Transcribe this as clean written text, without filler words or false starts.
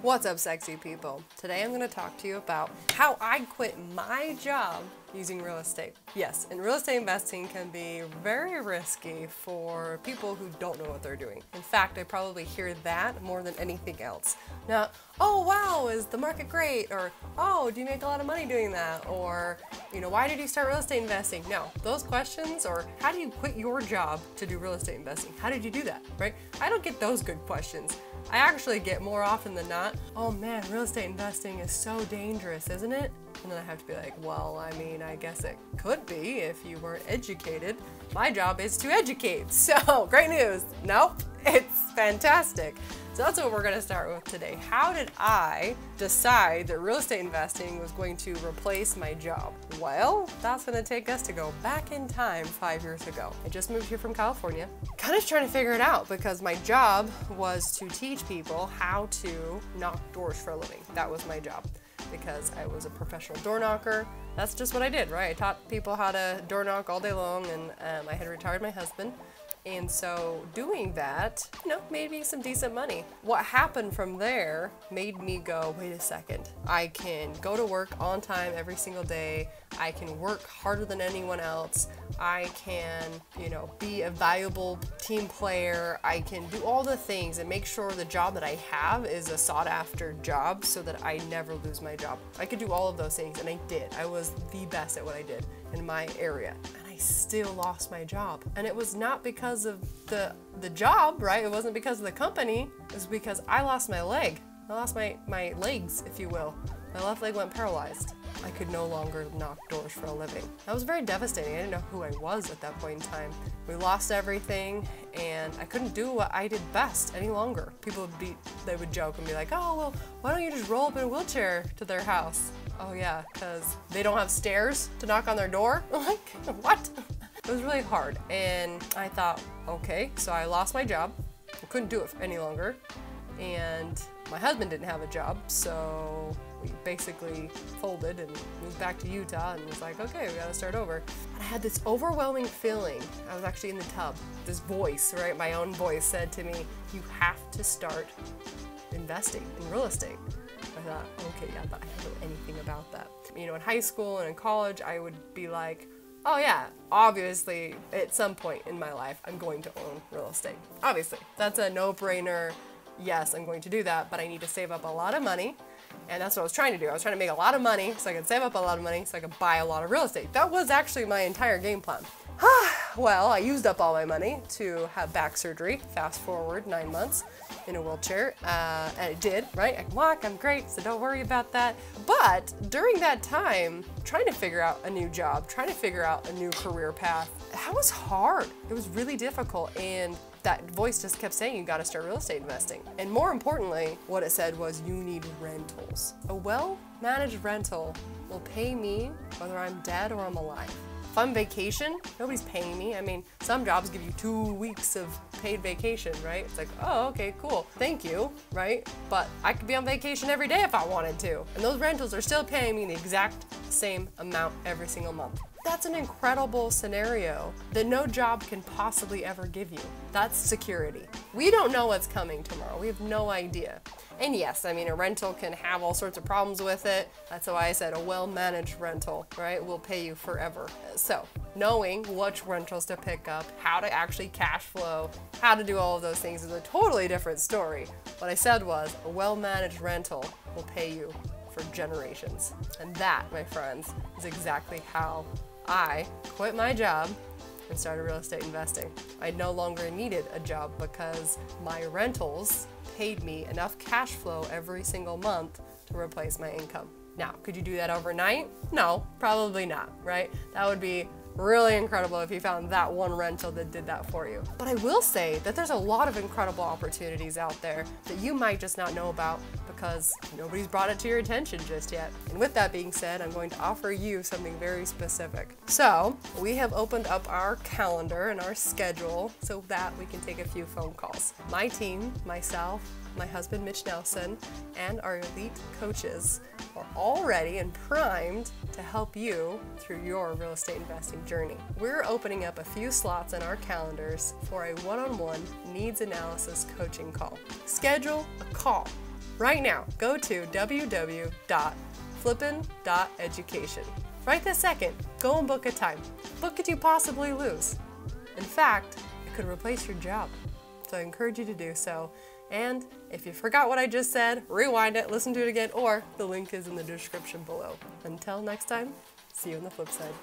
What's up, sexy people? Today I'm going to talk to you about how I quit my job using real estate. Yes, and real estate investing can be very risky for people who don't know what they're doing. In fact, I probably hear that more than anything else. Now, oh wow, is the market great? Or, oh, do you make a lot of money doing that? Or, why did you start real estate investing? No, those questions, or how do you quit your job to do real estate investing? How did you do that, right? I don't get those good questions. I actually get more often than not, oh man, real estate investing is so dangerous, isn't it? And then I have to be like, well, I guess it could be if you weren't educated. My job is to educate. So great news. Nope, it's fantastic. So that's what we're going to start with today. How did I decide that real estate investing was going to replace my job? Well, that's going to take us to go back in time 5 years ago. I just moved here from California, kind of trying to figure it out because my job was to teach people how to knock doors for a living. That was my job because I was a professional door knocker. That's just what I did, right? I taught people how to door knock all day long, and I had retired my husband. And so doing that, made me some decent money. What happened from there made me go, wait a second, I can go to work on time every single day. I can work harder than anyone else. I can, be a valuable team player. I can do all the things and make sure the job that I have is a sought after job so that I never lose my job. I could do all of those things, and I did. I was the best at what I did in my area. Still lost my job, and it was not because of the job, right? It wasn't because of the company. It was because I lost my leg. I lost my legs, if you will. My left leg went paralyzed. I could no longer knock doors for a living. That was very devastating. I didn't know who I was at that point in time. We lost everything, and I couldn't do what I did best any longer. People would joke and be like, oh, well, why don't you just roll up in a wheelchair to their house? Oh yeah, because they don't have stairs to knock on their door? Like, what? It was really hard, and I thought, okay, so I lost my job. I couldn't do it any longer, and my husband didn't have a job, so we basically folded and moved back to Utah and was like, okay, we gotta start over. And I had this overwhelming feeling. I was actually in the tub. This voice, right, my own voice said to me, you have to start investing in real estate. I thought, okay, yeah, but I don't know anything about that. In high school and in college, I would be like, oh yeah, obviously, at some point in my life, I'm going to own real estate. Obviously, that's a no-brainer. Yes, I'm going to do that, but I need to save up a lot of money. And that's what I was trying to do. I was trying to make a lot of money so I could save up a lot of money so I could buy a lot of real estate. That was actually my entire game plan. Well, I used up all my money to have back surgery. Fast forward 9 months in a wheelchair, and it did, right? I can walk, I'm great, so don't worry about that. But during that time, trying to figure out a new job, trying to figure out a new career path, that was hard. It was really difficult, and that voice just kept saying, you gotta start real estate investing. And more importantly, what it said was, you need rentals. A well-managed rental will pay me whether I'm dead or I'm alive. If I'm on vacation, nobody's paying me. Some jobs give you 2 weeks of paid vacation, right? It's like, oh, okay, cool, thank you, right? But I could be on vacation every day if I wanted to. And those rentals are still paying me the exact same amount every single month. That's an incredible scenario that no job can possibly ever give you. That's security. We don't know what's coming tomorrow. We have no idea. And yes, a rental can have all sorts of problems with it. That's why I said a well-managed rental, right, will pay you forever. So knowing which rentals to pick up, how to actually cash flow, how to do all of those things is a totally different story. What I said was a well-managed rental will pay you for generations. And that, my friends, is exactly how I quit my job and started real estate investing. I no longer needed a job because my rentals paid me enough cash flow every single month to replace my income. Now, could you do that overnight? No, probably not, right? That would be really incredible if you found that one rental that did that for you. But I will say that there's a lot of incredible opportunities out there that you might just not know about because nobody's brought it to your attention just yet. And with that being said, I'm going to offer you something very specific. So we have opened up our calendar and our schedule so that we can take a few phone calls. My team, myself, my husband Mitch and our elite coaches are all ready and primed to help you through your real estate investing journey. We're opening up a few slots in our calendars for a one-on-one needs analysis coaching call. Schedule a call Right now, go to www.flippin.education. Right this second, go and book a time. What could you possibly lose? In fact, it could replace your job. So I encourage you to do so. And if you forgot what I just said, rewind it, listen to it again, or the link is in the description below. Until next time, see you on the flip side.